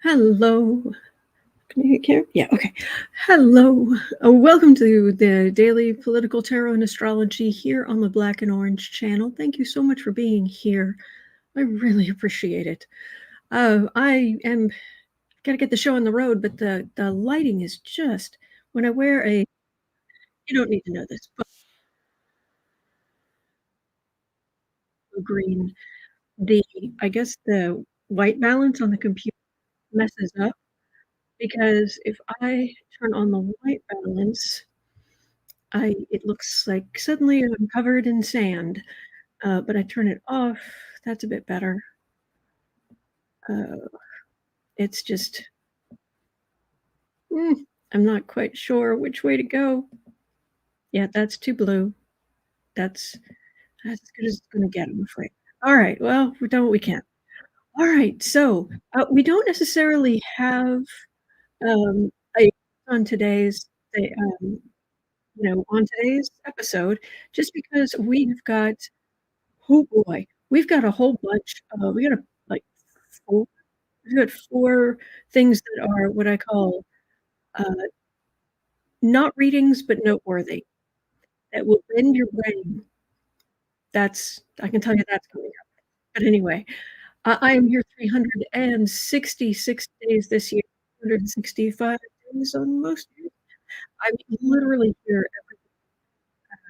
Hello. Can you hear? Yeah, okay. Hello. Welcome to the Daily Political Tarot and Astrology here on the Black and Orange channel. Thank you so much for being here. I really appreciate it. I am gotta get the show on the road, but the lighting is just when I wear a you don't need to know this, but green, the I guess the white balance on the computer messes up because if I turn on the white balance, it looks like suddenly I'm covered in sand, but I turn it off, that's a bit better. Uh, it's just, mm, I'm not quite sure which way to go. Yeah, that's too blue. That's that's as good as it's gonna get, I'm afraid. Alright, well, we've done what we can. Alright, so, we don't necessarily have, a on today's on today's episode, just because we've got oh boy, we've got a whole bunch of we got like, 4 we've got 4 things that are what I call, uh, not readings, but noteworthy, that will bend your brain. That's I can tell you that's coming up. But anyway, I am here 366 days this year, 365 days on most years. I'm literally here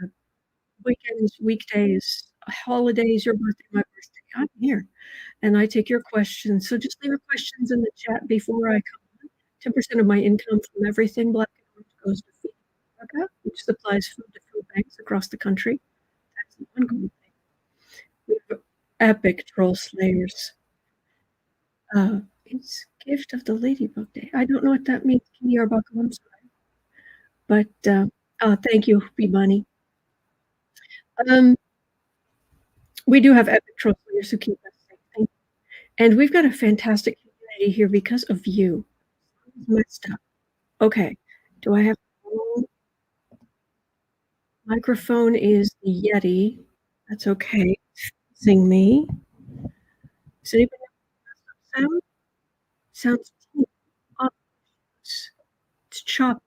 every weekends, weekdays, holidays, your birthday, my birthday, I'm here, and I take your questions, so just leave your questions in the chat before I come on. 10% of my income from everything Black and Orange goes to Feed America, which supplies food to food banks across the country. That's an ongoing thing. We have epic troll slayers. It's Gift of the Ladybug Day. I don't know what that means, Kitty Arbuckle, I'm sorry. But, thank you, Bee Bunny. Um, we do have epic troll slayers who keep us safe, thank you. And we've got a fantastic community here because of you. Messed up. Okay. Do I have microphone is the Yeti. That's okay. Sing me. Does anybody have sound? Sounds it's choppy.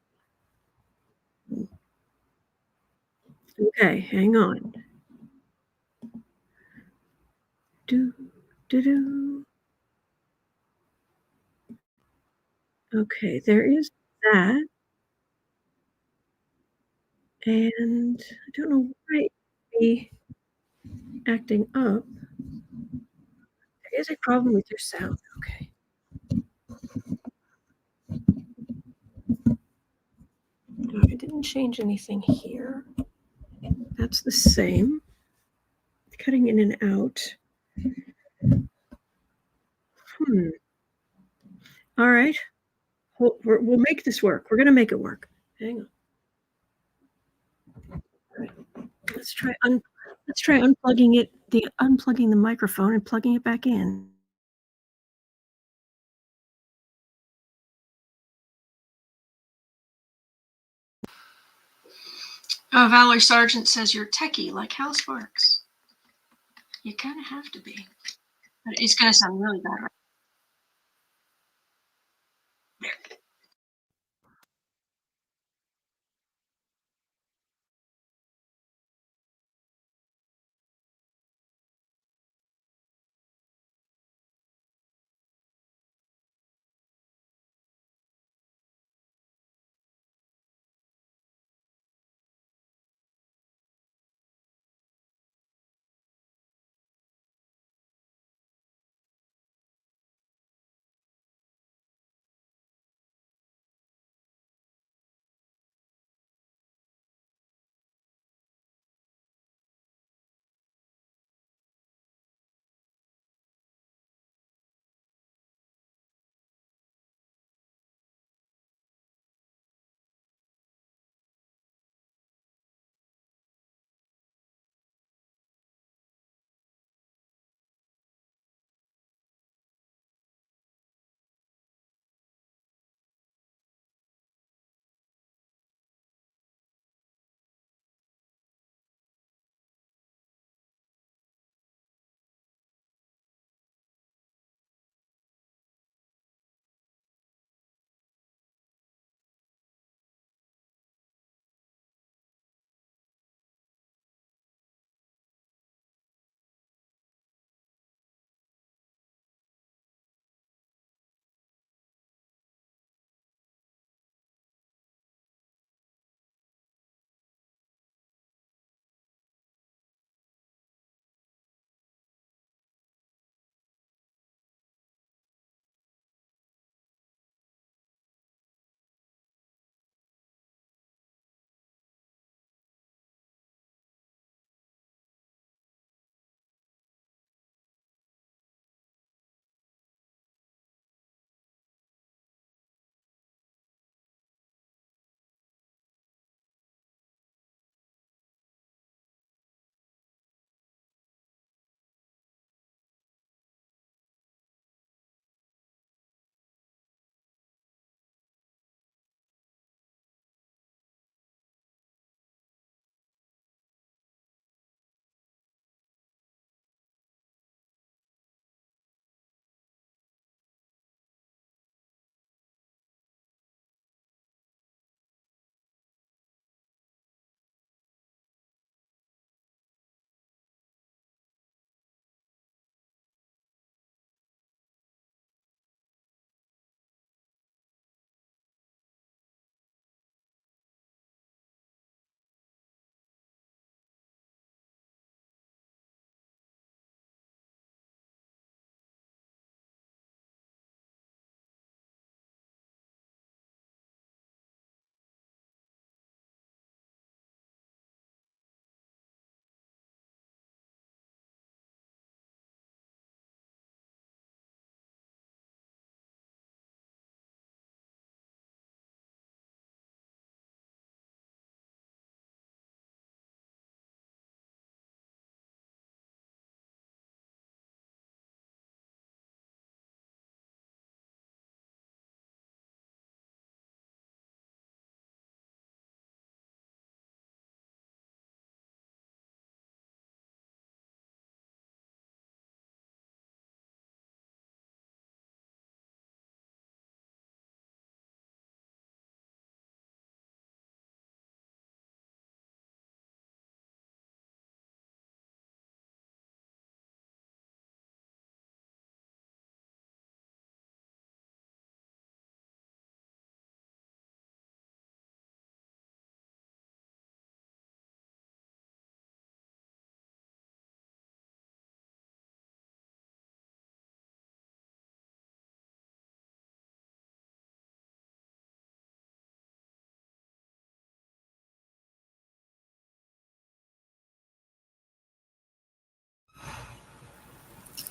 Okay, hang on. Do do do. Okay, there is that. And I don't know why it would be acting up. There is a problem with your sound. Okay. No, I didn't change anything here. That's the same. Cutting in and out. All right. We'll make this work. We're gonna make it work. Hang on. All right. Let's try unplugging the microphone and plugging it back in. Valerie Sargent says you're techie like Hal Sparks. You kind of have to be. But it's gonna sound really bad right there.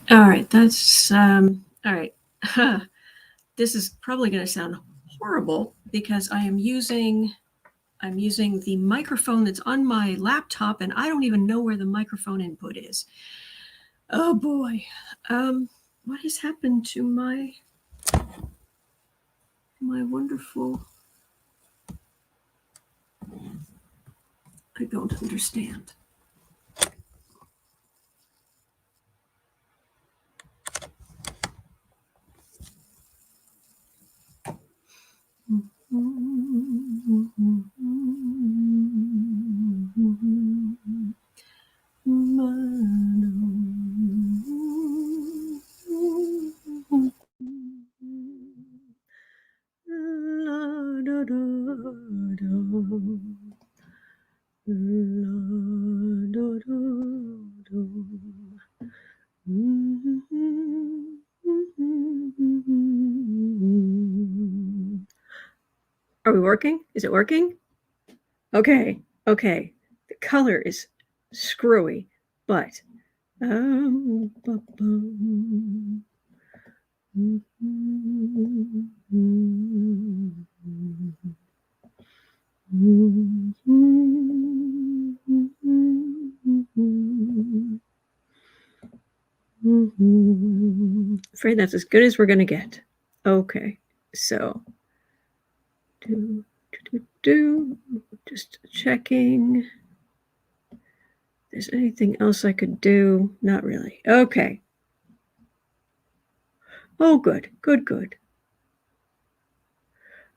All right, that's all right. This is probably going to sound horrible because I'm using the microphone that's on my laptop, and I don't even know where the microphone input is. Oh boy, what has happened to my wonderful? I don't understand. Are we working? Is it working? Okay. Okay. The color is screwy, but afraid that's as good as we're going to get. Okay. So just checking. If there's anything else I could do? Not really. Okay. Oh, good.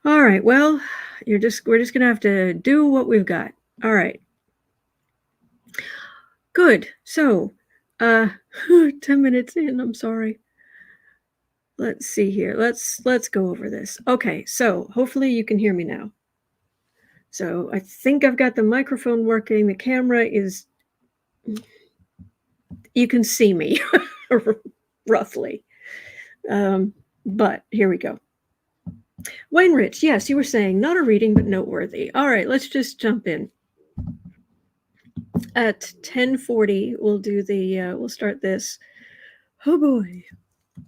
All right. Well, we're just gonna have to do what we've got. All right. Good. So, 10 minutes in. I'm sorry. Let's see here. Let's go over this. Okay. So hopefully you can hear me now. So I think I've got the microphone working. The camera is. You can see me, roughly. But here we go. Wayne Rich, yes, you were saying not a reading, but noteworthy. All right, let's just jump in. At 10:40, we'll do the. We'll start this. Oh boy,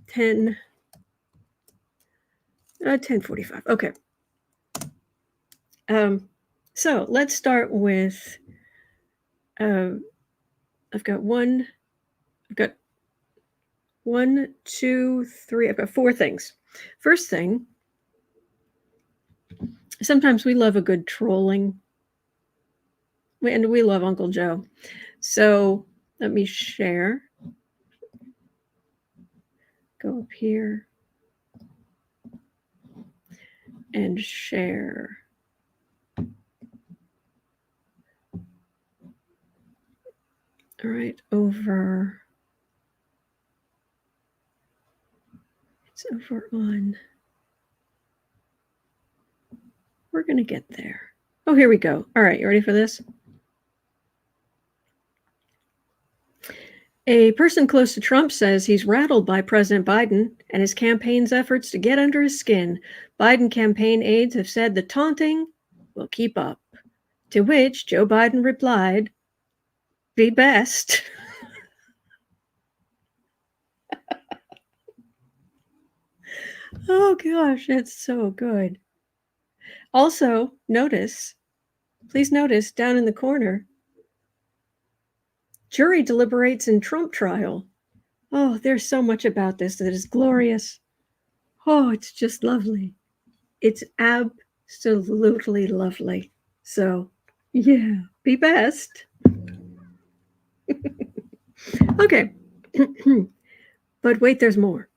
10:45. Okay. So let's start with. I've got one, two, three. I've got four things. First thing. Sometimes we love a good trolling. And we love Uncle Joe. So let me share. Go up here and share. All right, over. It's over on. We're going to get there. Oh, here we go. All right, you ready for this? A person close to Trump says he's rattled by President Biden and his campaign's efforts to get under his skin. Biden campaign aides have said the taunting will keep up. To which Joe Biden replied, "Be best." Oh gosh, it's so good. Also, please notice down in the corner, jury deliberates in Trump trial. Oh, there's so much about this that is glorious. Oh, it's just lovely. It's absolutely lovely. So, yeah, be best. Okay. But wait, there's more.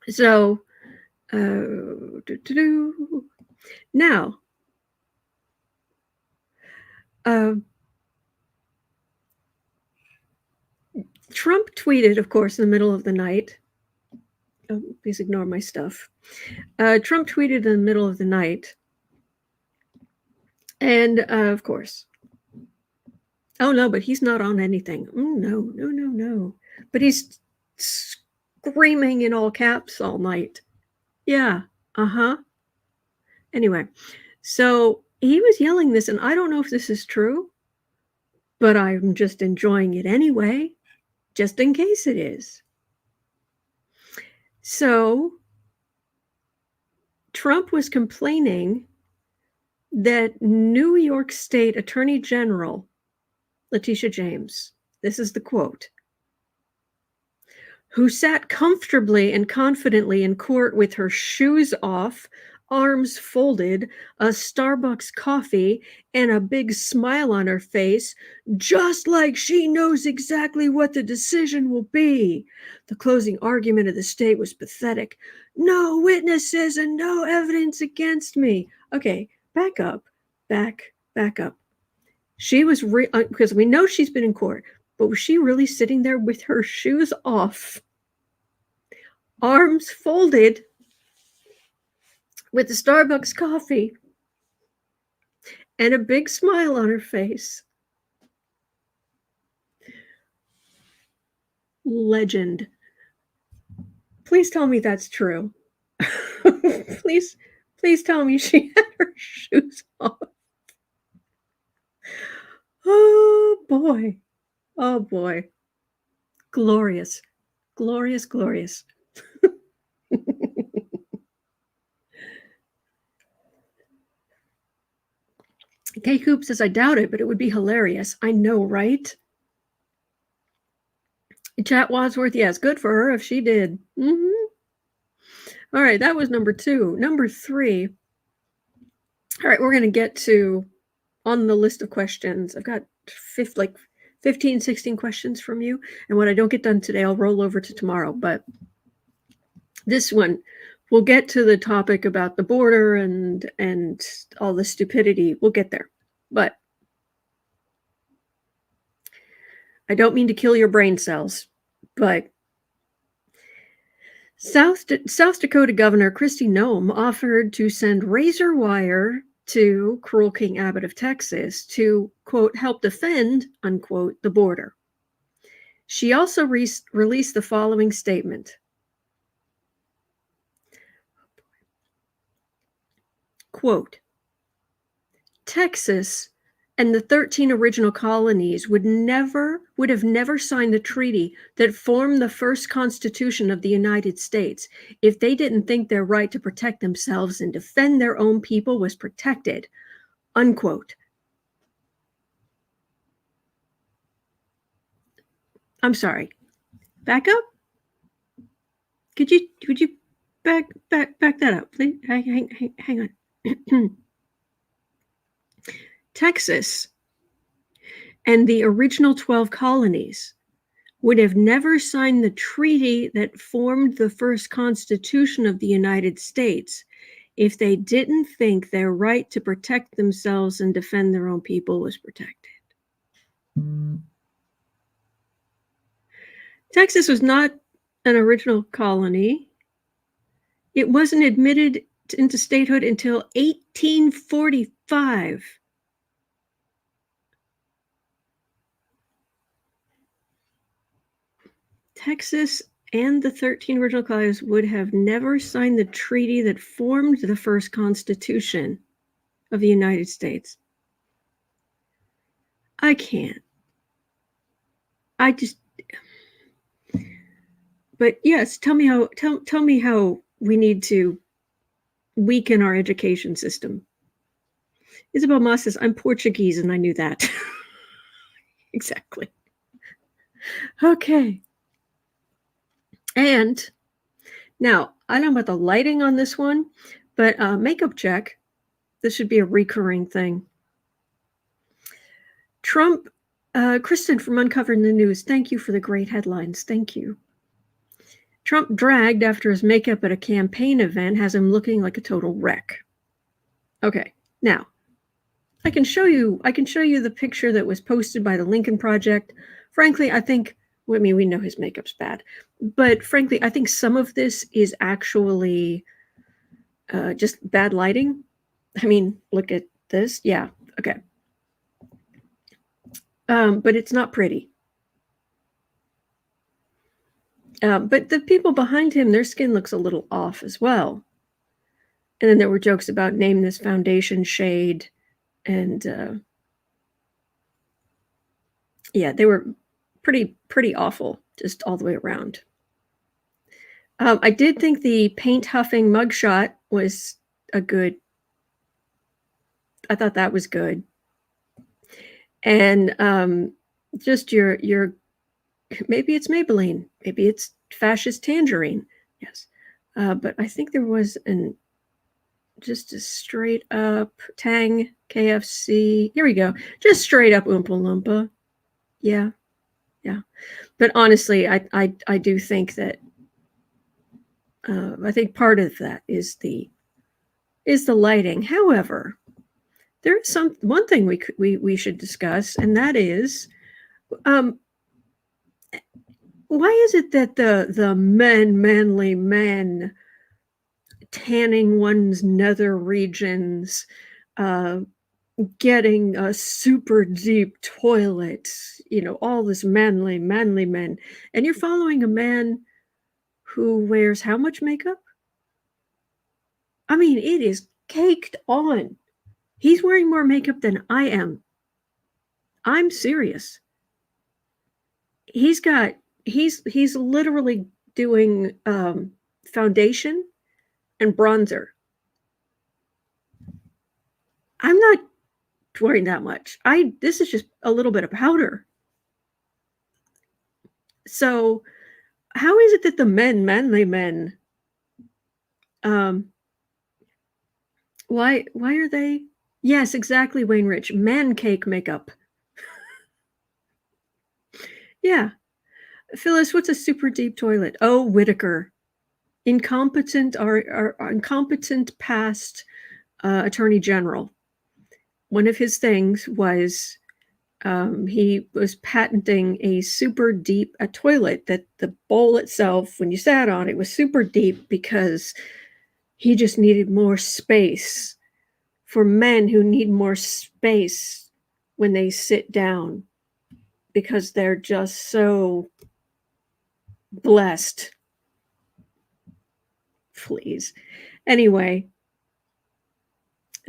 So, now, Trump tweeted, of course, in the middle of the night. Oh, please ignore my stuff. Trump tweeted in the middle of the night. And, of course. Oh, no, but he's not on anything. No. But he's screaming in all caps all night. Yeah. Anyway, so he was yelling this, and I don't know if this is true, but I'm just enjoying it anyway. just in case it is. So Trump was complaining that New York State Attorney General Leticia James, this is the quote, who sat comfortably and confidently in court with her shoes off, arms folded, a Starbucks coffee, and a big smile on her face, just like she knows exactly what the decision will be. The closing argument of the state was pathetic. No witnesses and no evidence against me. Okay, back up, back up. She was, because we know she's been in court, but was she really sitting there with her shoes off, arms folded, with the Starbucks coffee, and a big smile on her face? Legend. Please tell me that's true. please tell me she had her shoes off. Oh boy. Oh boy. Glorious. Glorious, glorious. K Coop says, I doubt it, but it would be hilarious. I know, right? Chat Wadsworth, yes, good for her if she did. All right, that was number 2. Number 3. All right, we're going to get to, on the list of questions, I've got 15, 16 questions from you. And when I don't get done today, I'll roll over to tomorrow. But this one, we'll get to the topic about the border and all the stupidity. We'll get there. But I don't mean to kill your brain cells, but South Dakota Governor Kristi Noem offered to send razor wire to cruel King Abbott of Texas to, quote, help defend, unquote, the border. She also released the following statement. Quote, Texas and the 13 original colonies would have never signed the treaty that formed the first Constitution of the United States if they didn't think their right to protect themselves and defend their own people was protected, unquote. I'm sorry. Back up? Could you back that up, please? Hang on. Texas and the original 12 colonies would have never signed the treaty that formed the first Constitution of the United States if they didn't think their right to protect themselves and defend their own people was protected. Texas was not an original colony. It wasn't admitted into statehood until 1845. Texas and the 13 original colonies would have never signed the treaty that formed the first Constitution of the United States. I can't. But yes, tell me how we need to weaken our education system. Isabel Moss says, I'm Portuguese, and I knew that. Exactly. Okay. And now, I don't know about the lighting on this one, but makeup check. This should be a recurring thing. Trump, Kristen from Uncovering the News, thank you for the great headlines. Thank you. Trump dragged after his makeup at a campaign event has him looking like a total wreck. Okay, now, I can show you the picture that was posted by the Lincoln Project. Frankly, we know his makeup's bad, but frankly, I think some of this is actually just bad lighting. I mean, look at this. Yeah, okay. But it's not pretty. But the people behind him, their skin looks a little off as well. And then there were jokes about name this foundation shade. And yeah, they were pretty awful. just all the way around. I did think the paint huffing mugshot was a good. I thought that was good. And just your maybe it's Maybelline, maybe it's fascist tangerine. Yes, but I think there was just a straight up Tang KFC. Here we go, just straight up Oompa Loompa. Yeah. But honestly, I do think that I think part of that is the lighting. However, there is one thing we should discuss, and that is, why is it that the manly men tanning one's nether regions, getting a super deep toilet, all this manly men, and you're following a man who wears how much makeup? I mean, it is caked on. He's wearing more makeup than I am. I'm serious. He's literally doing foundation and bronzer. I'm not wearing that much. This is just a little bit of powder. So how is it that the manly men, why are they? Yes, exactly, Wayne Rich. Man cake makeup. Yeah. Phyllis, what's a super deep toilet? Oh, Whitaker. Incompetent past attorney general. One of his things was he was patenting a super deep toilet, that the bowl itself, when you sat on it, was super deep because he just needed more space for men who need more space when they sit down, because they're just so blessed. Please. Anyway,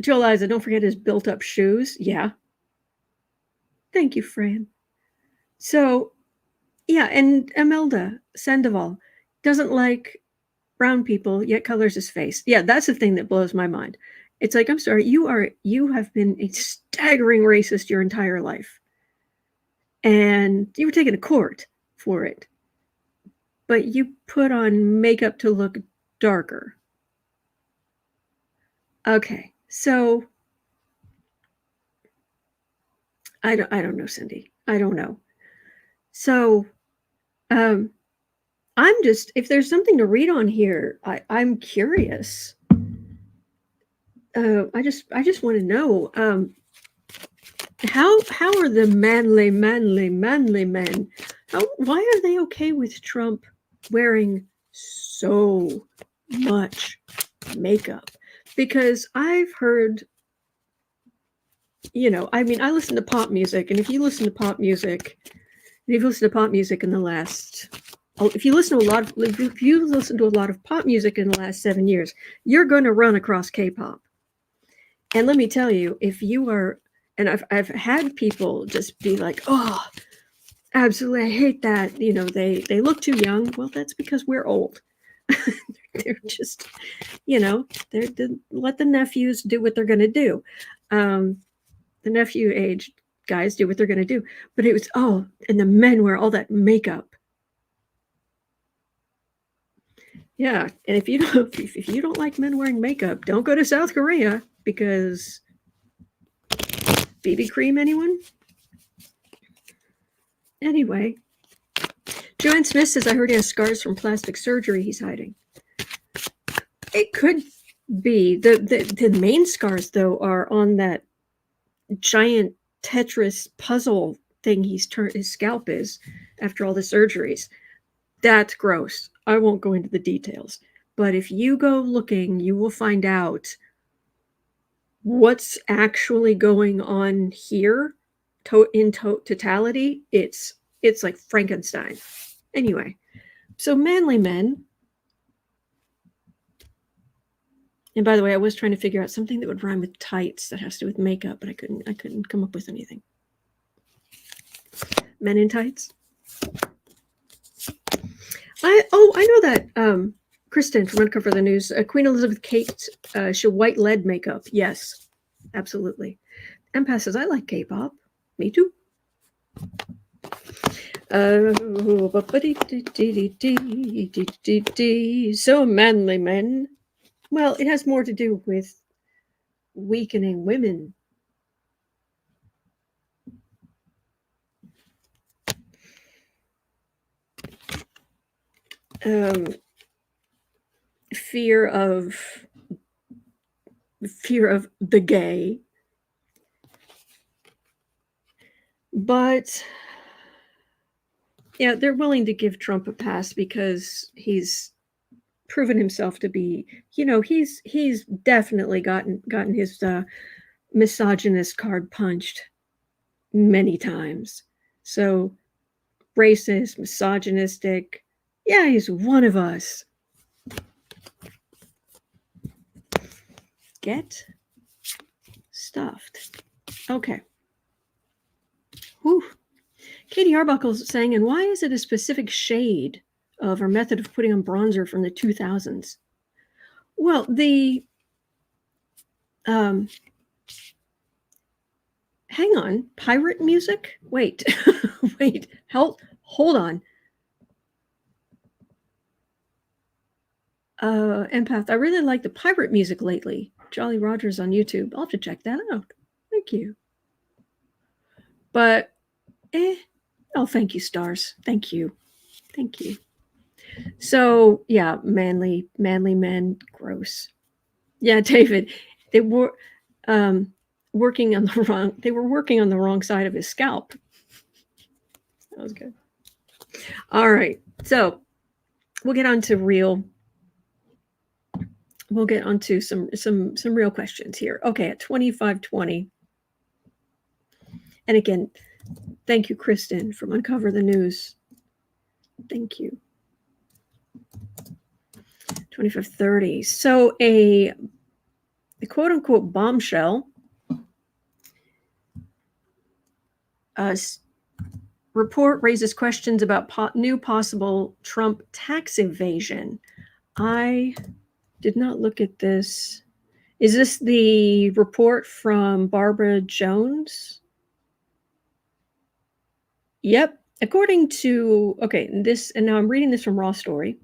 Joe Liza, don't forget his built-up shoes. Yeah. Thank you, Fran. So, yeah, and Imelda Sandoval doesn't like brown people, yet colors his face. Yeah, that's the thing that blows my mind. It's like, I'm sorry, you have been a staggering racist your entire life. And you were taken to court for it. But you put on makeup to look darker. Okay, so I don't know, Cindy. I don't know. So I'm just, if there's something to read on here, I'm curious. I just want to know, how are the manly men? Why are they okay with Trump wearing so much makeup? Because I've heard, I mean, I listen to pop music, and if you listen to pop music in the last, if you listen to a lot of pop music in the last 7 years, you're going to run across K-pop. And let me tell you, if you are, and I've had people just be like, oh, absolutely, I hate that. They look too young. Well, that's because we're old. They're just, let the nephews do what they're going to do. The nephew age guys do what they're going to do. But it was, and the men wear all that makeup. Yeah, and if you don't like men wearing makeup, don't go to South Korea, because BB cream, anyone? Anyway, Joanne Smith says, I heard he has scars from plastic surgery he's hiding. It could be. The main scars, though, are on that giant Tetris puzzle thing his scalp is after all the surgeries. That's gross. I won't go into the details. But if you go looking, you will find out what's actually going on here in totality. It's like Frankenstein. Anyway, so manly men. And by the way, I was trying to figure out something that would rhyme with tights that has to do with makeup, but I couldn't come up with anything. Men in tights. I know that. Kristen from Uncover the News. Queen Elizabeth Kate should white lead makeup. Yes, absolutely. Empath says, I like K-pop. Me too. So manly men. Well, it has more to do with weakening women. Fear of the gay. But yeah, they're willing to give Trump a pass because he's proven himself to be, he's definitely gotten his misogynist card punched many times. So racist, misogynistic. Yeah, he's one of us. Get stuffed. Okay. Whew. Katie Arbuckle's saying, and why is it a specific shade of or method of putting on bronzer from the 2000s? Well, the hang on, pirate music? Wait, wait, hold on. Empath, I really like the pirate music lately. Jolly Rogers on YouTube. I'll have to check that out. Thank you. But, oh, thank you, stars. Thank you. Thank you. So, yeah, manly men, gross. Yeah, David, they were working on the wrong side of his scalp. That was good. All right. So, we'll get on to some real questions here. Okay, at 2520. And again, thank you, Kristen, from Uncover the News. Thank you. 2530. So a quote-unquote bombshell report raises questions about new possible Trump tax evasion. I did not look at this. Is this the report from Barbara Jones? Yep. According to, this, and now I'm reading this from Raw Story,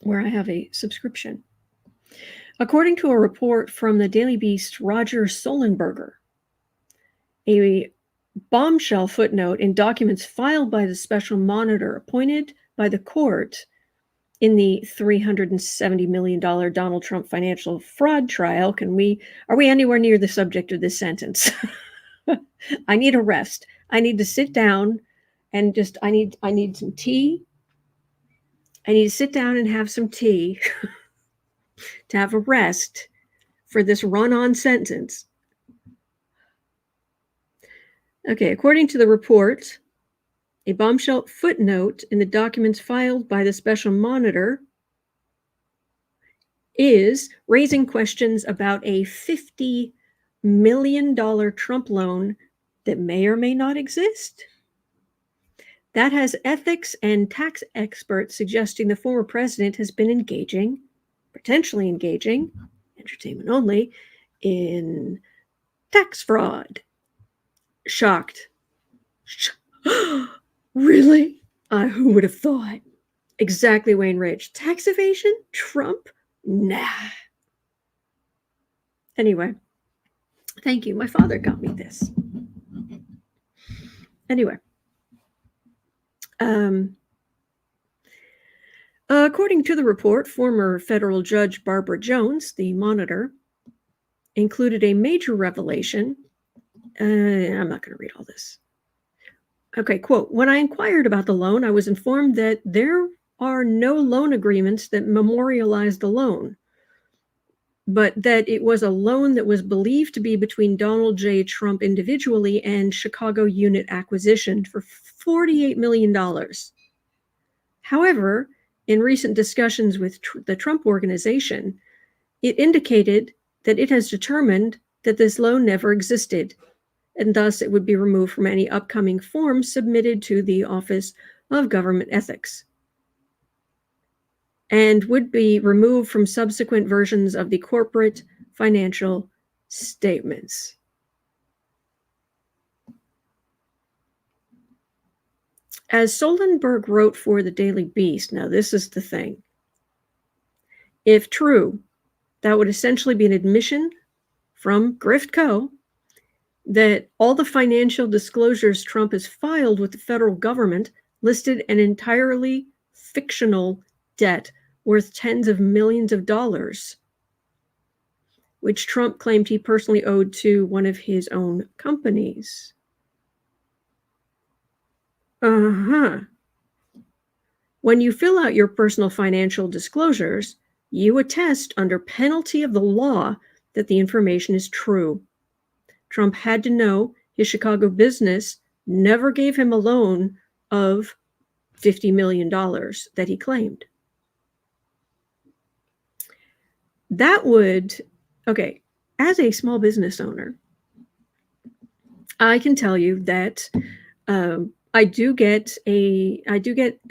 where I have a subscription. According to a report from the Daily Beast, Roger Solenberger, a bombshell footnote in documents filed by the special monitor appointed by the court in the $370 million Donald Trump financial fraud trial. Are we anywhere near the subject of this sentence? I need a rest. I need to sit down and I need some tea. I need to sit down and have some tea to have a rest for this run-on sentence. Okay, according to the report, a bombshell footnote in the documents filed by the special monitor is raising questions about a $50 million Trump loan that may or may not exist. That has ethics and tax experts suggesting the former president has been potentially engaging, entertainment only, in tax fraud. Shocked. Really? Who would have thought? Exactly, Wayne Rich. Tax evasion? Trump? Nah. Anyway, thank you. My father got me this. Anyway. According to the report, former federal judge Barbara Jones, the monitor, included a major revelation. I'm not going to read all this. Okay, quote, when I inquired about the loan, I was informed that there are no loan agreements that memorialize the loan, but that it was a loan that was believed to be between Donald J. Trump individually and Chicago Unit Acquisition for $48 million. However, in recent discussions with the Trump Organization, it indicated that it has determined that this loan never existed, and thus it would be removed from any upcoming forms submitted to the Office of government ethics and would be removed from subsequent versions of the corporate financial statements. As Solenberg wrote for the Daily Beast, now this is the thing. If true, that would essentially be an admission from Grift Co. that all the financial disclosures Trump has filed with the federal government listed an entirely fictional debt worth tens of millions of dollars, which Trump claimed he personally owed to one of his own companies. When you fill out your personal financial disclosures, you attest under penalty of the law that the information is true. Trump had to know his Chicago business never gave him a loan of $50 million that he claimed. That would, okay, as a small business owner, I can tell you that I do get a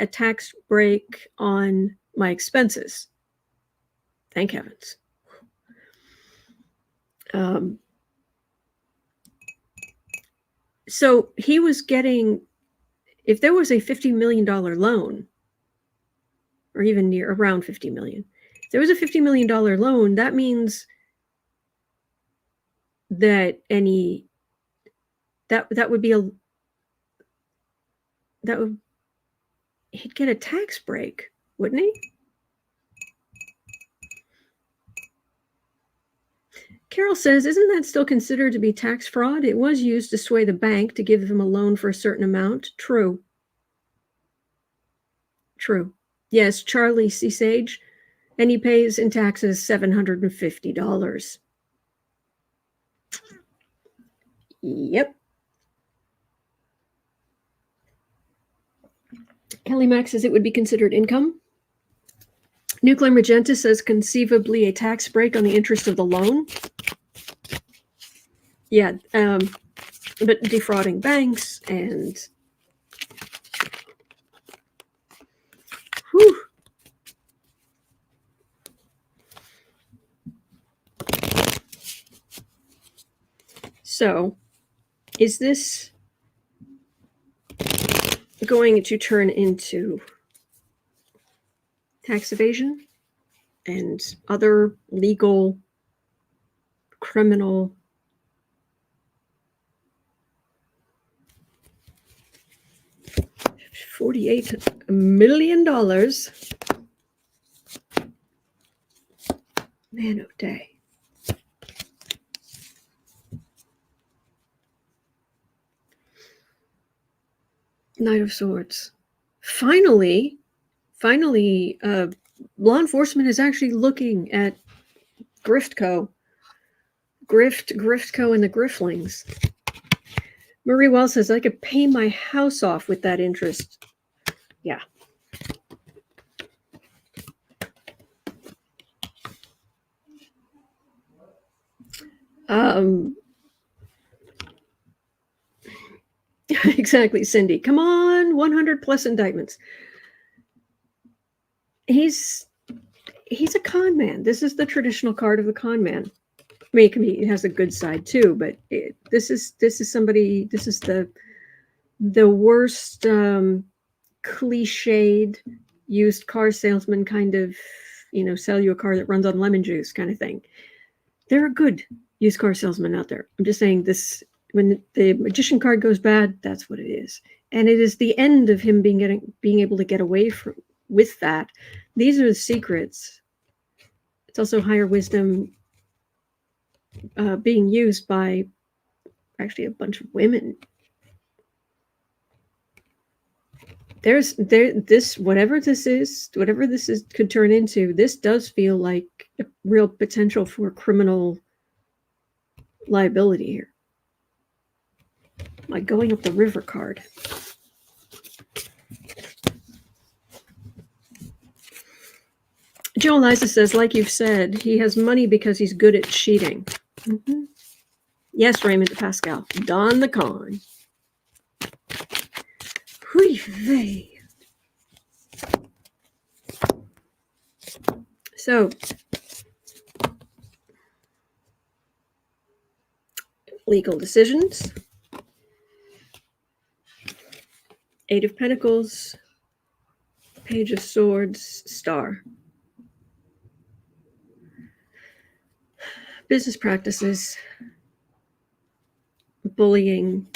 tax break on my expenses. Thank heavens. So he was getting, if there was a $50 million loan, or even near around $50 million, if there was a $50 million loan, that means that he'd get a tax break, wouldn't he? Carol says, isn't that still considered to be tax fraud? It was used to sway the bank to give them a loan for a certain amount. True. Yes, Charlie C. Sage, and he pays in taxes $750. Yep. Kelly Mack says it would be considered income. Nuclear Magenta says conceivably a tax break on the interest of the loan. Yeah, but defrauding banks and whew. So, is this going to turn into tax evasion and other legal, criminal $48 million? Man, oh day. Knight of Swords. Finally, law enforcement is actually looking at Griftco, and the Griflings. Marie Wells says, I could pay my house off with that interest. Yeah. Exactly, Cindy. Come on, 100 plus indictments. He's a con man. This is the traditional card of the con man. I mean, it has a good side too, but this is the worst cliched used car salesman kind of, sell you a car that runs on lemon juice kind of thing. There are good used car salesmen out there. I'm just saying this, when the magician card goes bad, that's what it is. And it is the end of him being able to get away with that. These are the secrets. It's also higher wisdom being used by actually a bunch of women. Whatever this is could turn into, this does feel like a real potential for criminal liability here. Like going up the river card. Joe Eliza says, like you've said, he has money because he's good at cheating. Mm-hmm. Yes, Raymond Pascal. Don the con. Hui vey. So, legal decisions. Eight of Pentacles, Page of Swords, Star. Business practices, bullying,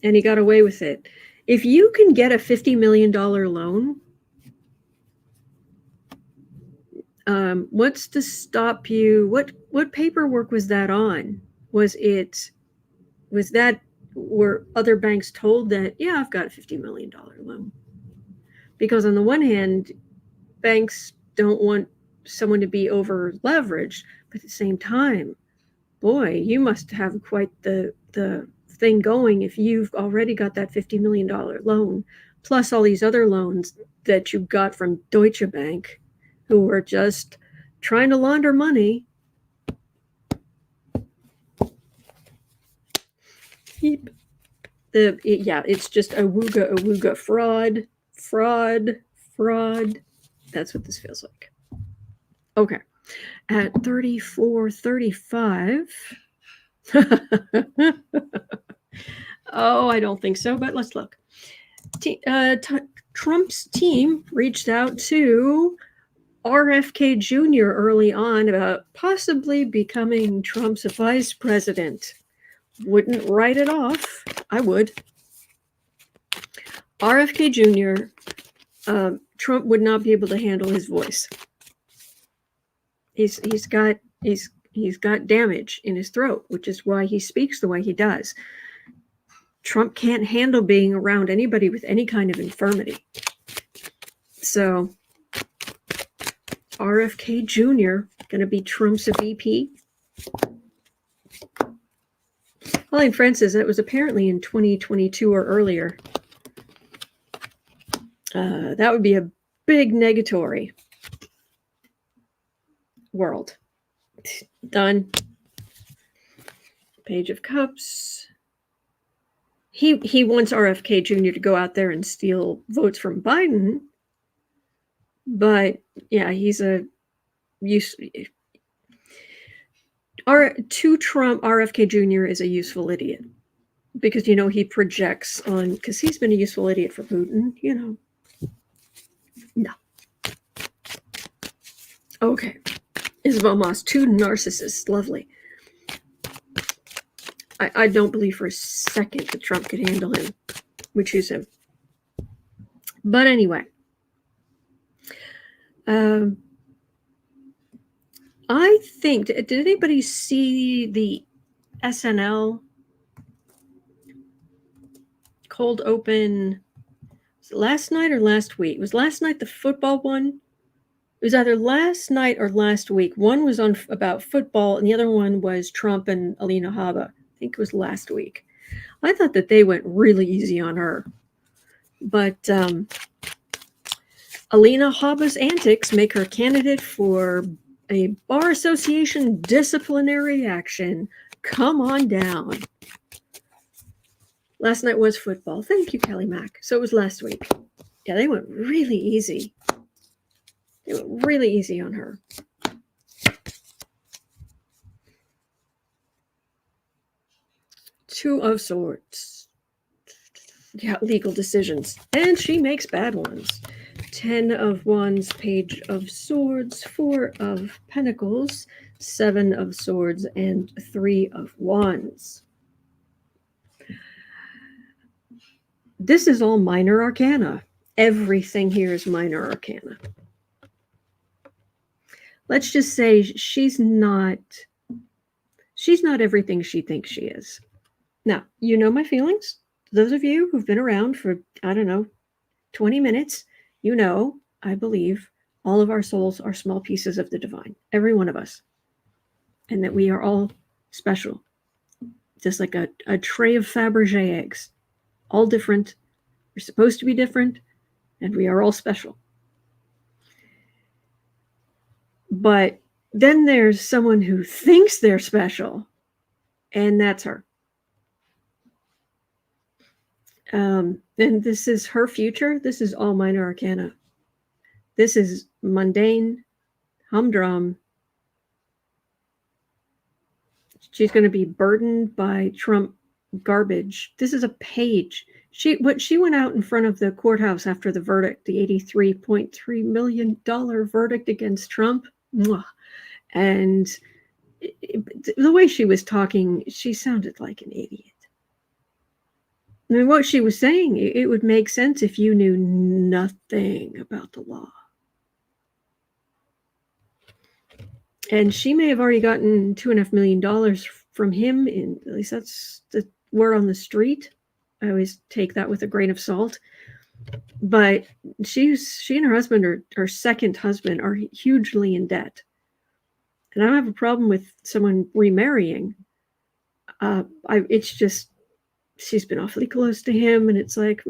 and he got away with it. If you can get a $50 million loan, what's to stop you? What paperwork was that on? Was that were other banks told that, yeah, I've got a $50 million loan? Because on the one hand, banks don't want someone to be over leveraged, but at the same time, boy, you must have quite the thing going if you've already got that $50 million loan, plus all these other loans that you got from Deutsche Bank, who were just trying to launder money. It's just awooga, fraud. That's what this feels like. Okay. At 34:35. Oh, I don't think so, but let's look. Trump's team reached out to RFK Jr. early on about possibly becoming Trump's vice president. Wouldn't write it off. I would. RFK Jr., Trump would not be able to handle his voice. He's got damage in his throat, which is why he speaks the way he does. Trump can't handle being around anybody with any kind of infirmity. So RFK Jr. going to be Trump's VP. Pauline Francis, that was apparently in 2022 or earlier. That would be a big negatory. World. Done. Page of Cups. He wants RFK Jr. to go out there and steal votes from Biden. But yeah, he's to Trump, RFK Jr. is a useful idiot. Because, he projects on, because he's been a useful idiot for Putin, No. Okay. Isabel Moss, 2 narcissists. Lovely. I don't believe for a second that Trump could handle him. We choose him. But anyway. I think, did anybody see the SNL cold open? Was it last night or last week? Was last night the football one? It was either last night or last week. One was on about football, and the other one was Trump and Alina Habba. I think it was last week. I thought that they went really easy on her. But Alina Habba's antics make her candidate for a Bar Association disciplinary action. Come on down. Last night was football. Thank you, Kelly Mack. So it was last week. Yeah, they went really easy. They went really easy on her. Two of Swords. Yeah, legal decisions. And she makes bad ones. 10 of Wands, Page of Swords, 4 of Pentacles, 7 of Swords, and 3 of Wands. This is all minor arcana. Everything here is minor arcana. Let's just say she's not everything she thinks she is. Now, you know my feelings. Those of you who've been around for, 20 minutes, I believe all of our souls are small pieces of the divine, every one of us, and that we are all special, just like a tray of Fabergé eggs, all different. We're supposed to be different, and we are all special. But then there's someone who thinks they're special, and that's her. And this is her future. This is all minor arcana. This is mundane, humdrum. She's going to be burdened by Trump garbage. This is a page. She went out in front of the courthouse after the verdict, the $83.3 million verdict against Trump. And the way she was talking, she sounded like an idiot. I mean, what she was saying, it would make sense if you knew nothing about the law. And she may have already gotten $2.5 million from him. At least that's the word on the street. I always take that with a grain of salt. But she and her husband, her second husband, are hugely in debt. And I don't have a problem with someone remarrying. It's just, she's been awfully close to him, and it's like,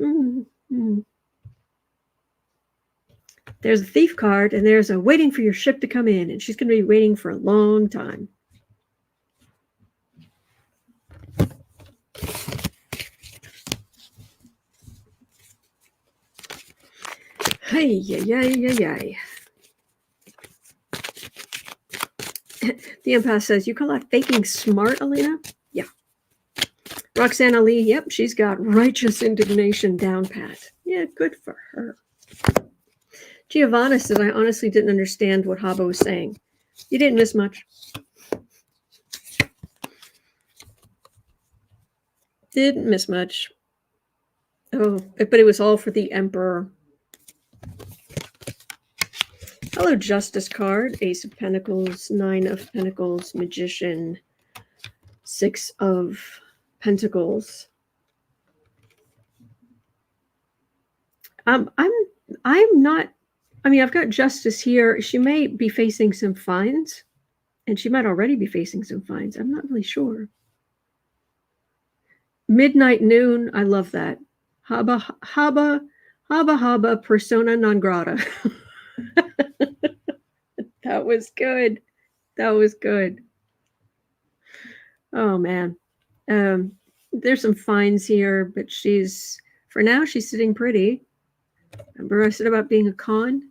there's a thief card, and there's a waiting for your ship to come in, and she's going to be waiting for a long time. Hey, yay. The Empath says, you call that faking smart, Alina? Yeah. Roxanne Ali, yep, she's got righteous indignation down pat. Yeah, good for her. Giovanna says, I honestly didn't understand what Habba was saying. You didn't miss much. Didn't miss much. Oh, but it was all for the Emperor. Hello, Justice card. Ace of Pentacles, Nine of Pentacles, Magician, Six of Pentacles. I'm not, I mean, I've got Justice here. She may be facing some fines, and she might already be facing some fines. I'm not really sure. Midnight Noon, I love that. Habba, persona non grata. That was good. That was good. Oh, man. There's some fines here, but for now, she's sitting pretty. Remember I said about being a con?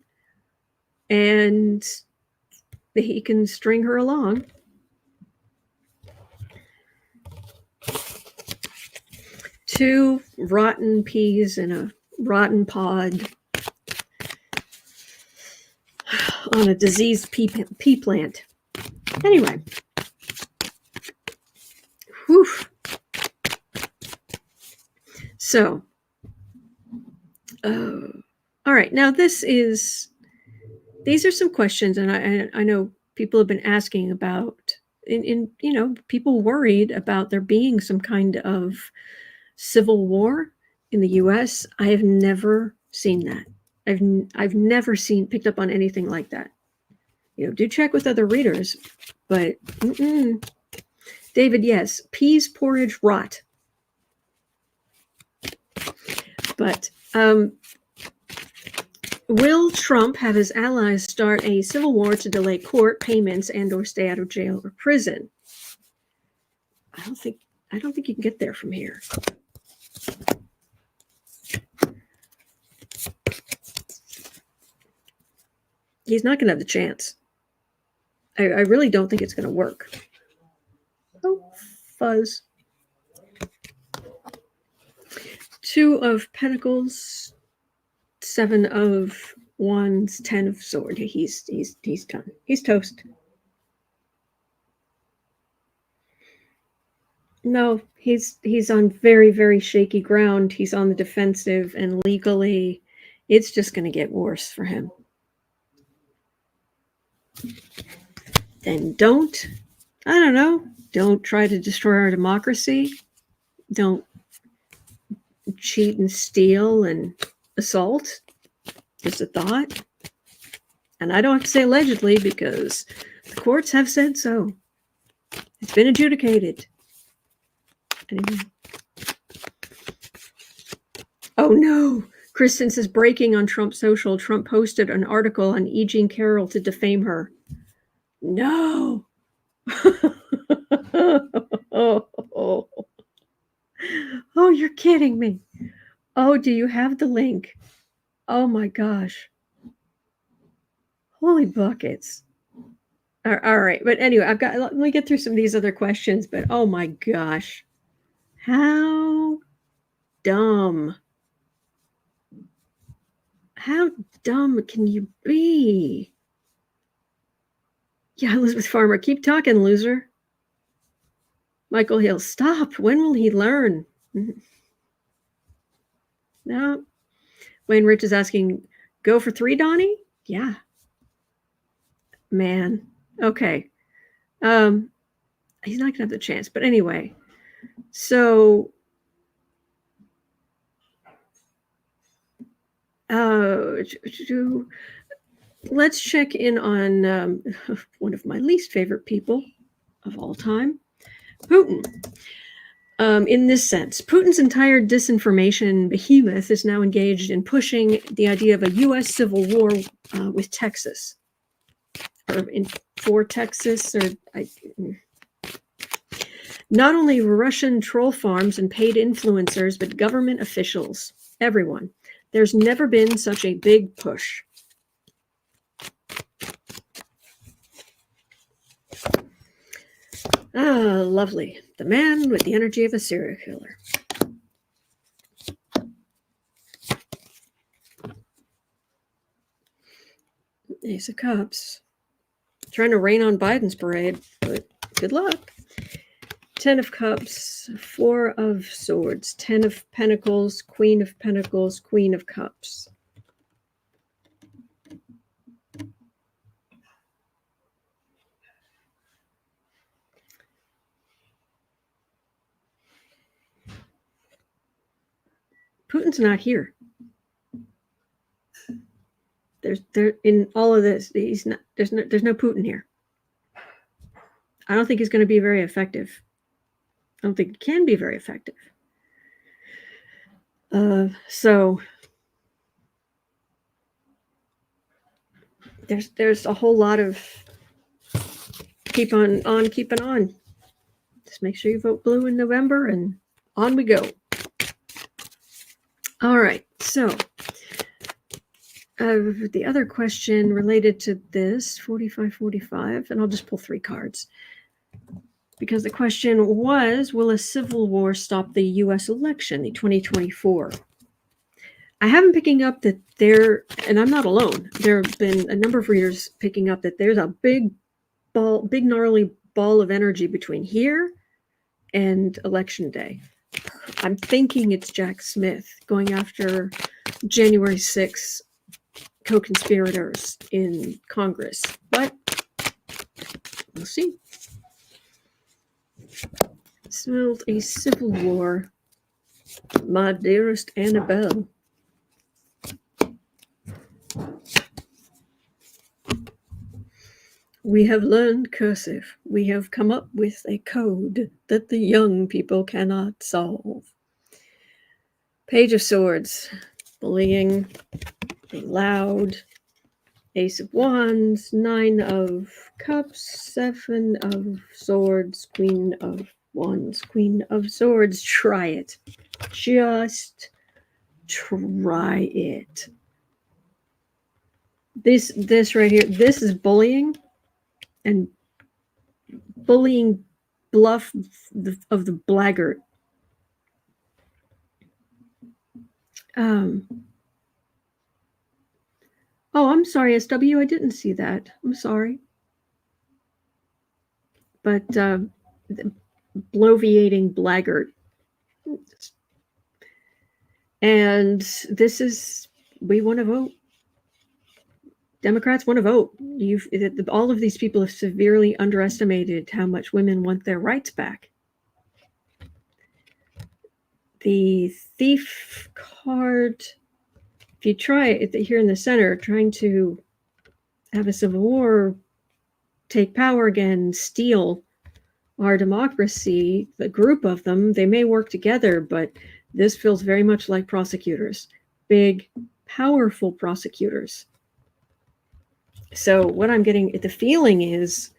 And he can string her along. Two rotten peas in a rotten pod on a diseased pea plant. Anyway. Whew. So, all right. Now these are some questions, and I know people have been asking about, people worried about there being some kind of civil war in the U.S. I have never seen that. I've never picked up on anything like that. Do check with other readers, but David, yes, peas porridge rot. But will Trump have his allies start a civil war to delay court payments and or stay out of jail or prison? I don't think you can get there from here. He's not going to have the chance. I really don't think it's going to work. Oh, fuzz. Two of Pentacles, Seven of Wands, Ten of Swords. He's done. He's toast. No, he's on very, very shaky ground. He's on the defensive, and legally, it's just going to get worse for him. Then don't try to destroy our democracy. Don't cheat and steal and assault. Just a thought. And I don't have to say allegedly because the courts have said so. It's been adjudicated. Anyway. Oh no. Kristen says, breaking on Trump Social. Trump posted an article on E. Jean Carroll to defame her. No. Oh, you're kidding me. Oh, do you have the link? Oh my gosh. Holy buckets. All right. But anyway, let me get through some of these other questions, but oh my gosh. How dumb. How dumb can you be? Yeah, Elizabeth Farmer, keep talking, loser. Michael Hill, stop. When will he learn? No. Wayne Rich is asking, go for 3, Donnie? Yeah. Man. Okay. He's not gonna have the chance, but anyway. So let's check in on one of my least favorite people of all time, Putin. In this sense, Putin's entire disinformation behemoth is now engaged in pushing the idea of a U.S. civil war with Texas, or for Texas, or not only Russian troll farms and paid influencers, but government officials, everyone. There's never been such a big push. Ah, lovely. The man with the energy of a serial killer. Ace of Cups. Trying to rain on Biden's parade, but good luck. 10 of Cups, 4 of Swords, 10 of Pentacles, Queen of Pentacles, Queen of Cups. Putin's not here. There in all of this, he's not. There's no Putin here. I don't think he's going to be very effective. I don't think it can be very effective. So there's a whole lot of keep on keeping on. Just make sure you vote blue in November, and on we go. All right. So the other question related to this 45, and I'll just pull 3 cards. Because the question was, will a civil war stop the U.S. election, the 2024? I have been picking up that and I'm not alone, there have been a number of readers picking up that there's a big gnarly ball of energy between here and Election Day. I'm thinking it's Jack Smith going after January 6th co-conspirators in Congress, but we'll see. Smelled a civil war, my dearest Annabelle. We have learned cursive. We have come up with a code that the young people cannot solve. Page of Swords, bullying, being loud. Ace of Wands, 9 of Cups, 7 of Swords, Queen of Wands, Queen of Swords. Try it. Just try it. This right here, this is bullying, and bullying bluff of the blackguard. Oh, I'm sorry, SW. I didn't see that. I'm sorry. But bloviating blackguard. And this is, we want to vote. Democrats want to vote. All of these people have severely underestimated how much women want their rights back. The Thief card, if you try it here in the center, trying to have a civil war, take power again, steal our democracy, the group of them, they may work together, but this feels very much like prosecutors. Big, powerful prosecutors. So what I'm getting, the feeling is,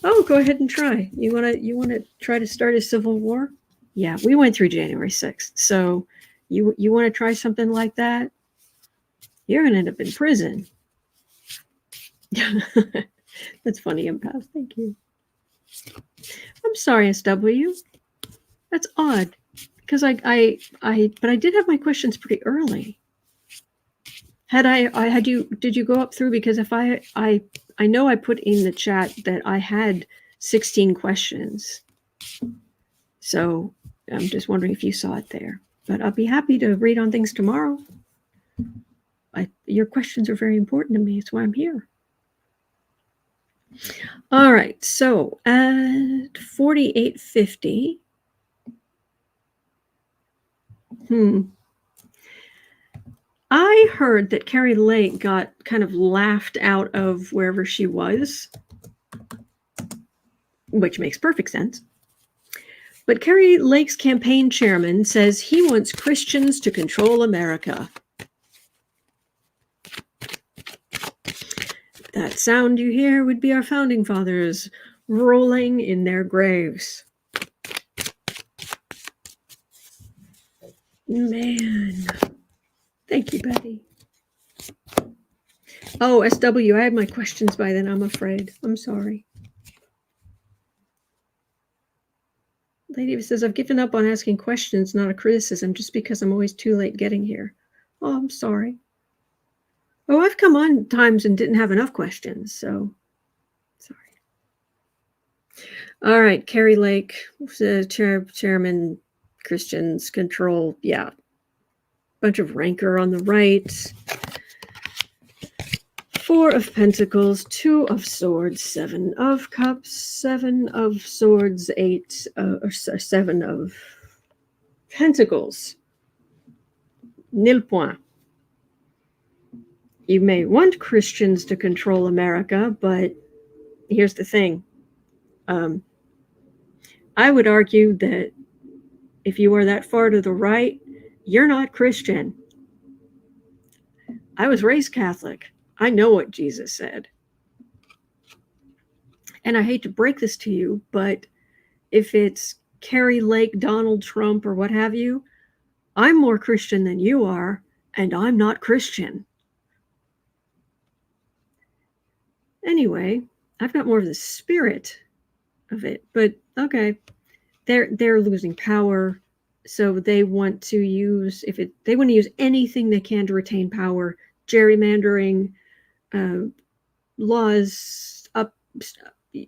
oh, go ahead and try. You want to try to start a civil war? Yeah, we went through January 6th. So you want to try something like that? You're going to end up in prison. That's funny, empath. Thank you. I'm sorry, SW. That's odd. Because but I did have my questions pretty early. Did you go up through? Because if I know I put in the chat that I had 16 questions. So I'm just wondering if you saw it there. But I'll be happy to read on things tomorrow. Your questions are very important to me. That's why I'm here. All right. So at 4850. I heard that Kari Lake got kind of laughed out of wherever she was, which makes perfect sense. But Kari Lake's campaign chairman says he wants Christians to control America. That sound you hear would be our founding fathers rolling in their graves. Man. Thank you, Betty. Oh, SW, I had my questions by then, I'm afraid. I'm sorry. Lady says, I've given up on asking questions, not a criticism, just because I'm always too late getting here. Oh, I'm sorry. Oh, I've come on times and didn't have enough questions, so sorry. All right, Kari Lake, chairman, Christians control, yeah. Bunch of rancor on the right. 4 of Pentacles, 2 of Swords, 7 of Cups, 7 of Swords, 8, or 7 of Pentacles. Nil point. You may want Christians to control America, but here's the thing. I would argue that if you are that far to the right, you're not Christian. I was raised Catholic. I know what Jesus said. And I hate to break this to you, but if it's Kari Lake, Donald Trump, or what have you, I'm more Christian than you are, and I'm not Christian. Anyway, I've got more of the spirit of it, but okay. They're losing power, so they want to use they want to use anything they can to retain power, gerrymandering, laws,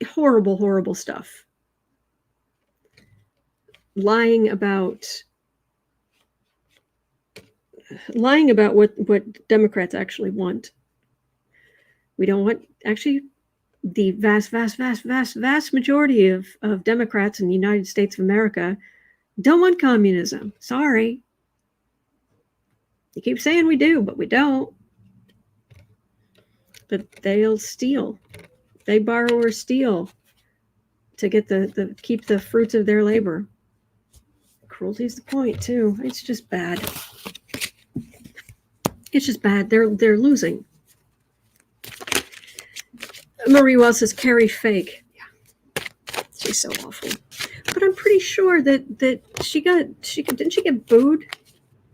horrible stuff. Lying about what Democrats actually want. We don't want, actually, the vast majority of Democrats in the United States of America don't want communism. Sorry. You keep saying we do, but we don't. But they'll steal. They borrow or steal to get keep the fruits of their labor. Cruelty's the point, too. It's just bad. It's just bad. They're losing. Marie Wells says, Kari fake. Yeah. She's so awful. But I'm pretty sure that didn't she get booed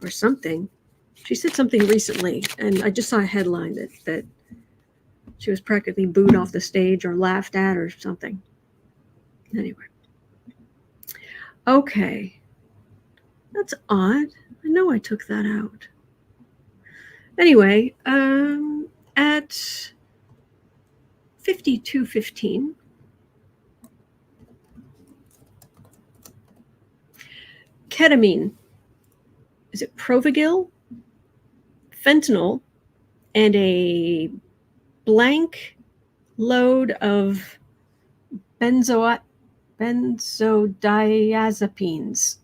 or something? She said something recently, and I just saw a headline that she was practically booed off the stage or laughed at or something. Anyway. Okay. That's odd. I know I took that out. Anyway, at 52:15, ketamine, is it provigil, fentanyl, and a blank load of benzodiazepines.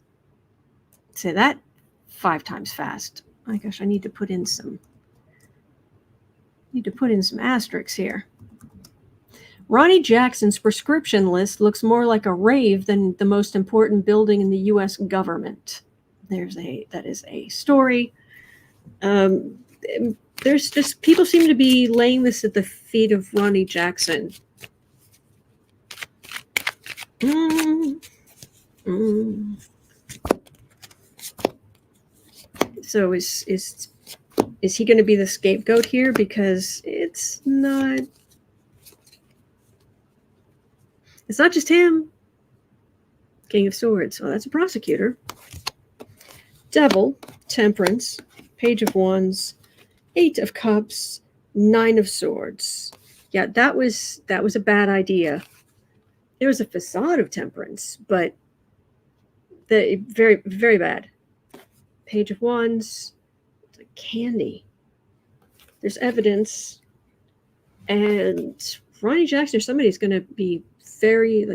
Say that 5 times fast. My gosh, I need to put in some asterisks here. Ronny Jackson's prescription list looks more like a rave than the most important building in the U.S. government. That is a story. There's just, people seem to be laying this at the feet of Ronny Jackson. So is he going to be the scapegoat here? Because it's not It's not just him. King of Swords. Oh, that's a prosecutor. Devil, Temperance, Page of Wands, 8 of Cups, 9 of Swords. Yeah, that was a bad idea. There was a facade of temperance, but very, very bad. Page of Wands, it's like candy. There's evidence, and Ronny Jackson or somebody's going to be very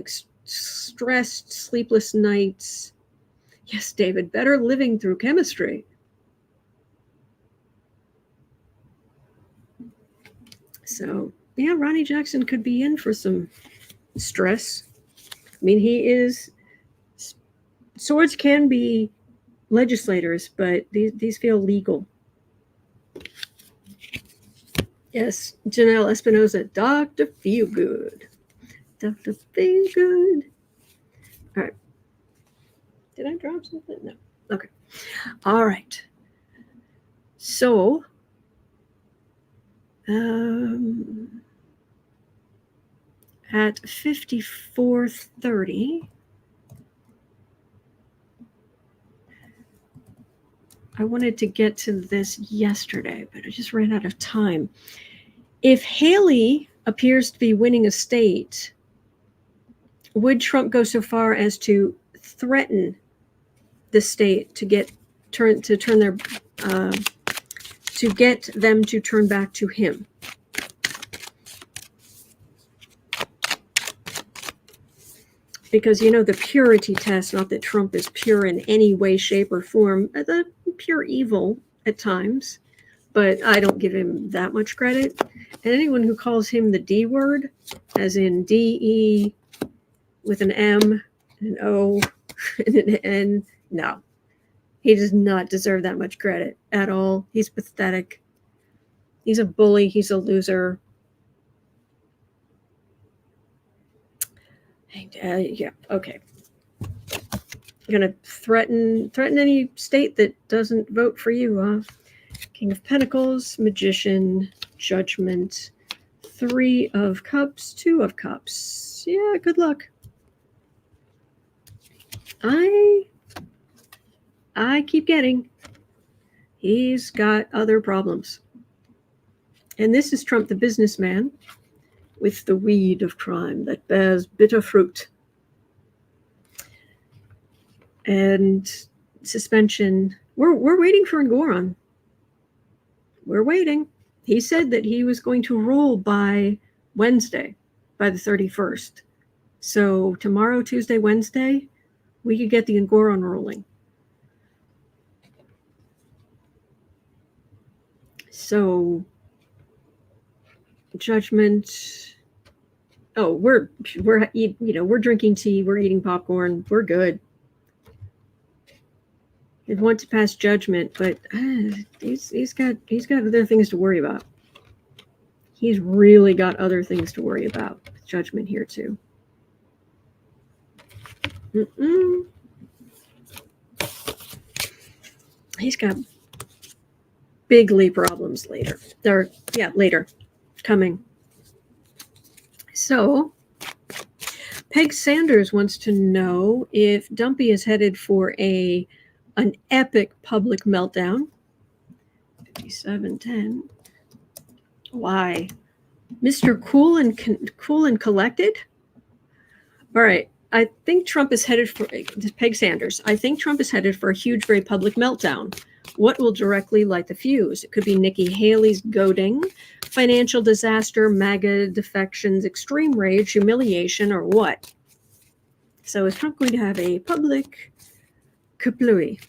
stressed, sleepless nights. Yes, David, better living through chemistry. So, yeah, Ronny Jackson could be in for some stress. I mean, swords can be legislators, but these feel legal. Yes, Janelle Espinosa, Dr. Feelgood. Dr. Feelgood. All right. Did I drop something? No. Okay. All right. So, at 54:30, I wanted to get to this yesterday, but I just ran out of time. If Haley appears to be winning a state, would Trump go so far as to threaten the state to get them to turn back to him? Because, the purity test, not that Trump is pure in any way, shape, or form, the pure evil at times, but I don't give him that much credit. And anyone who calls him the D word, as in D-E with an M, an O, and an N, no. He does not deserve that much credit at all. He's pathetic. He's a bully. He's a loser. Yeah, okay. You're gonna threaten any state that doesn't vote for you, huh? King of Pentacles, Magician, Judgment, 3 of Cups, 2 of Cups. Yeah, good luck. I keep getting he's got other problems. And this is Trump the businessman with the weed of crime that bears bitter fruit. And suspension. We're waiting for Ngoron. We're waiting. He said that he was going to rule by Wednesday, by the 31st. So tomorrow, Tuesday, Wednesday, we could get the Ngoron ruling. So, Judgment. Oh, we're drinking tea, we're eating popcorn, we're good. He'd want to pass judgment, but he's got other things to worry about. He's really got other things to worry about. Judgment here too. He's got bigly problems later. Later. Coming. So, Peg Sanders wants to know if Dumpy is headed for an epic public meltdown. 5710. Why? Mr. Cool and Collected? All right. I think Trump is headed for Peg Sanders. I think Trump is headed for a huge, very public meltdown. What will directly light the fuse? It could be Nikki Haley's goading, financial disaster, MAGA defections, extreme rage, humiliation, or what? So is Trump going to have a public kaplooey?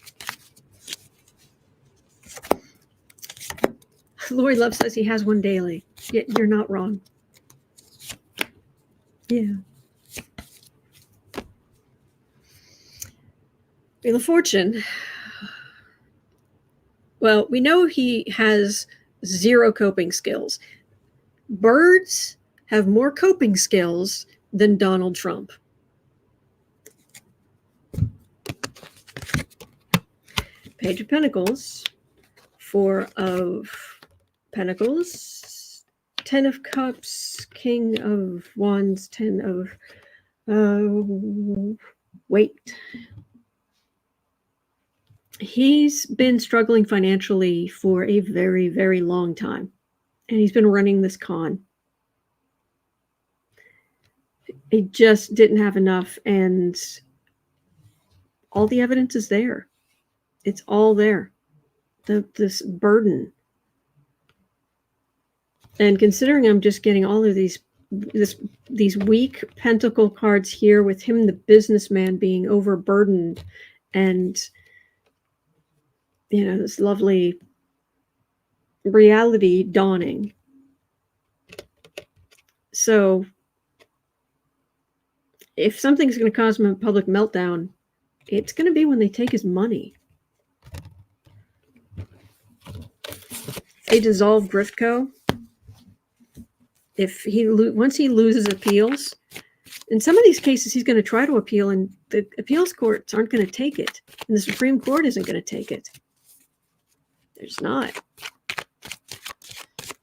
Lori Love says he has one daily. Yeah, you're not wrong. Yeah. Wheel of Fortune. Well, we know he has 0 coping skills. Birds have more coping skills than Donald Trump. Page of Pentacles, 4 of Pentacles, 10 of Cups, King of Wands, 10 of Wait. He's been struggling financially for a very, very long time. And he's been running this con. He just didn't have enough, and all the evidence is there. It's all there. This burden. And considering I'm just getting all of these weak pentacle cards here, with him, the businessman, being overburdened, and this lovely reality dawning. So if something's going to cause him a public meltdown, it's going to be when they take his money. They dissolve Griftco. If once he loses appeals, in some of these cases, he's going to try to appeal, and the appeals courts aren't going to take it, and the Supreme Court isn't going to take it. There's not.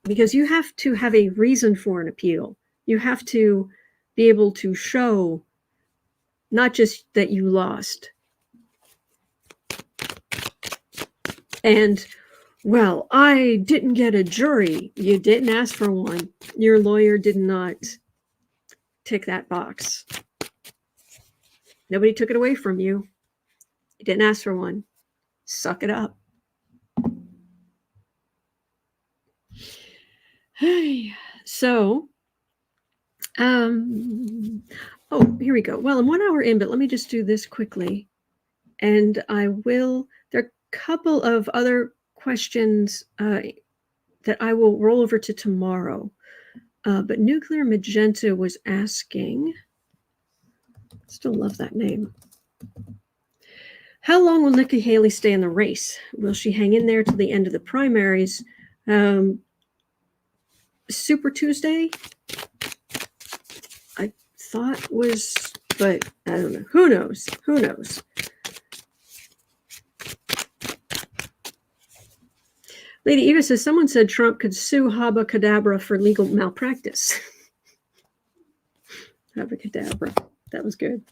Because you have to have a reason for an appeal. You have to be able to show not just that you lost. And, well, I didn't get a jury. You didn't ask for one. Your lawyer did not tick that box. Nobody took it away from you. You didn't ask for one. Suck it up. So, oh, here we go. Well, I'm 1 hour in, but let me just do this quickly. And there are a couple of other questions that I will roll over to tomorrow. But Nuclear Magenta was asking, still love that name. How long will Nikki Haley stay in the race? Will she hang in there till the end of the primaries? Super Tuesday, I thought was, but I don't know. Who knows? Who knows? Lady Eva says, someone said Trump could sue Habba Cadabra for legal malpractice. Habba Cadabra. That was good.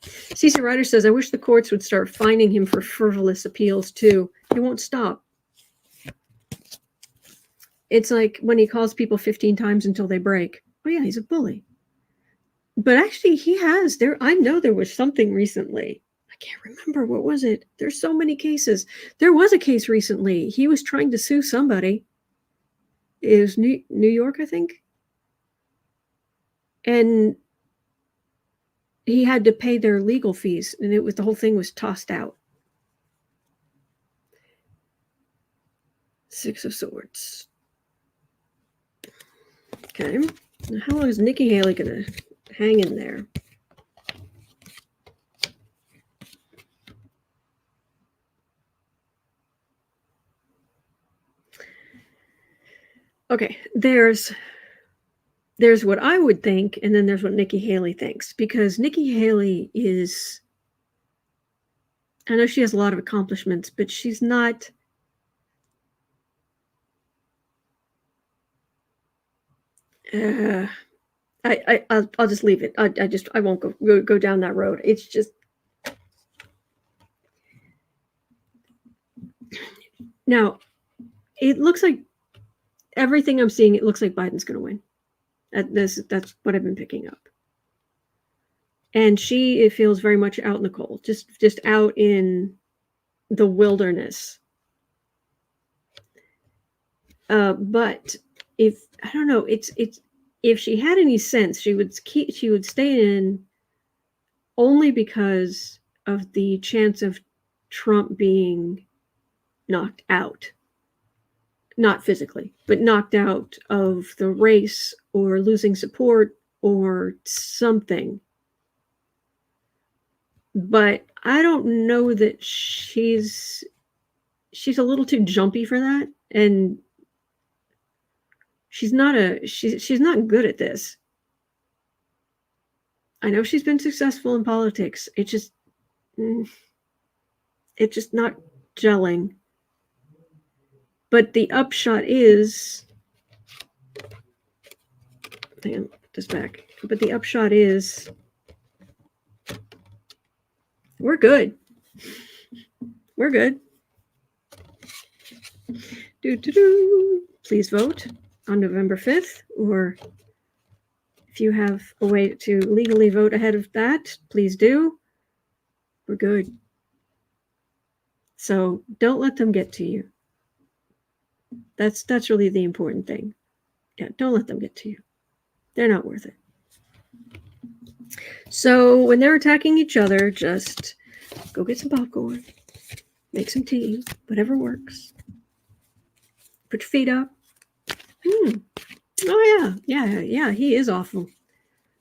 CC Ryder says, I wish the courts would start fining him for frivolous appeals too. He won't stop. It's like when he calls people 15 times until they break. Oh yeah, he's a bully. But actually he has. I know there was something recently. I can't remember. What was it? There's so many cases. There was a case recently. He was trying to sue somebody. It was New York, I think. And he had to pay their legal fees, and the whole thing was tossed out. Six of Swords. Okay. Now, how long is Nikki Haley going to hang in there? Okay, there's what I would think, and then there's what Nikki Haley thinks. Because Nikki Haley is, I know she has a lot of accomplishments, but she's not, I'll just leave it. I won't go down that road. It's just, now it looks like everything I'm seeing, it looks like Biden's going to win. That's what I've been picking up. And it feels very much out in the cold, just out in the wilderness. But I don't know, if she had any sense, she would stay in only because of the chance of Trump being knocked out. Not physically, but knocked out of the race or losing support or something. But I don't know that she's a little too jumpy for that, and she's not good at this. I know she's been successful in politics. It's just not gelling. But the upshot is, hang on, put this back. But the upshot is we're good. We're good. Please vote on November 5th, or if you have a way to legally vote ahead of that, please do. We're good. So don't let them get to you. That's really the important thing. Yeah, don't let them get to you. They're not worth it. So when they're attacking each other, just go get some popcorn, make some tea, whatever works. Put your feet up. Oh yeah, he is awful.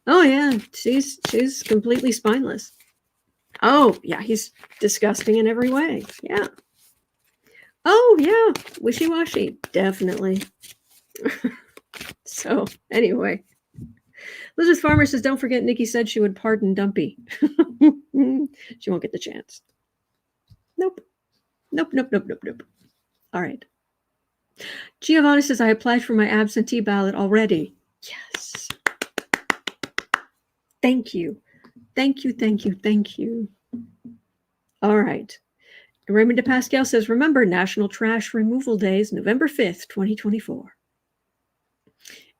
Oh yeah, she's completely spineless. Oh yeah, he's disgusting in every way. Yeah. Oh yeah, wishy-washy, definitely. So anyway, Elizabeth Farmer says, don't forget Nikki said she would pardon Dumpy. She won't get the chance. Nope. All right. Giovanni says, I applied for my absentee ballot already. Yes. Thank you. All right. Raymond DePascal says, remember, National Trash Removal Day is November 5th, 2024.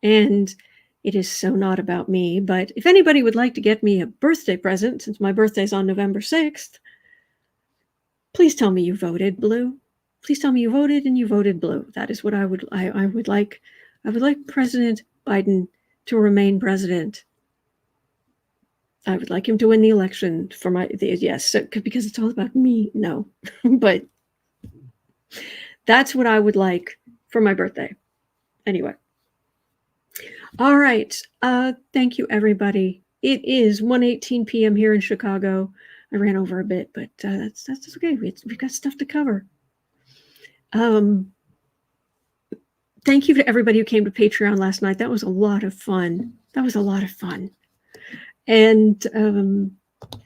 And it is so not about me, but if anybody would like to get me a birthday present, since my birthday's on November 6th, please tell me you voted blue. Please tell me you voted and you voted blue. That is what I would like. I would like President Biden to remain president. I would like him to win the election for yes, because it's all about me. No, but that's what I would like for my birthday. Anyway. All right. Thank you, everybody. It is 1:18 p.m. here in Chicago. I ran over a bit, but that's okay. We've got stuff to cover. Thank you to everybody who came to Patreon last night. That was a lot of fun. And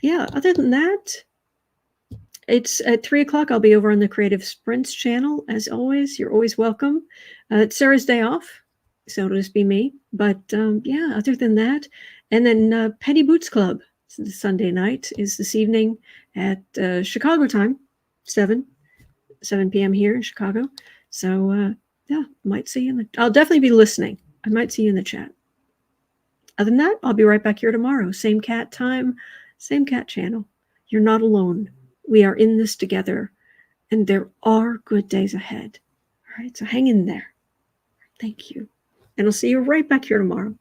yeah, other than that, it's at 3:00. I'll be over on the Creative Sprints channel. As always, you're always welcome. It's Sarah's day off, so it'll just be me. But yeah, other than that, and then Penny Boots Club, the Sunday night, is this evening at Chicago time, 7 p.m. here in Chicago. So yeah, might see you I'll definitely be listening. I might see you in the chat. Other than that, I'll be right back here tomorrow. Same cat time, same cat channel. You're not alone. We are in this together, and there are good days ahead. All right, so hang in there. Thank you. And I'll see you right back here tomorrow.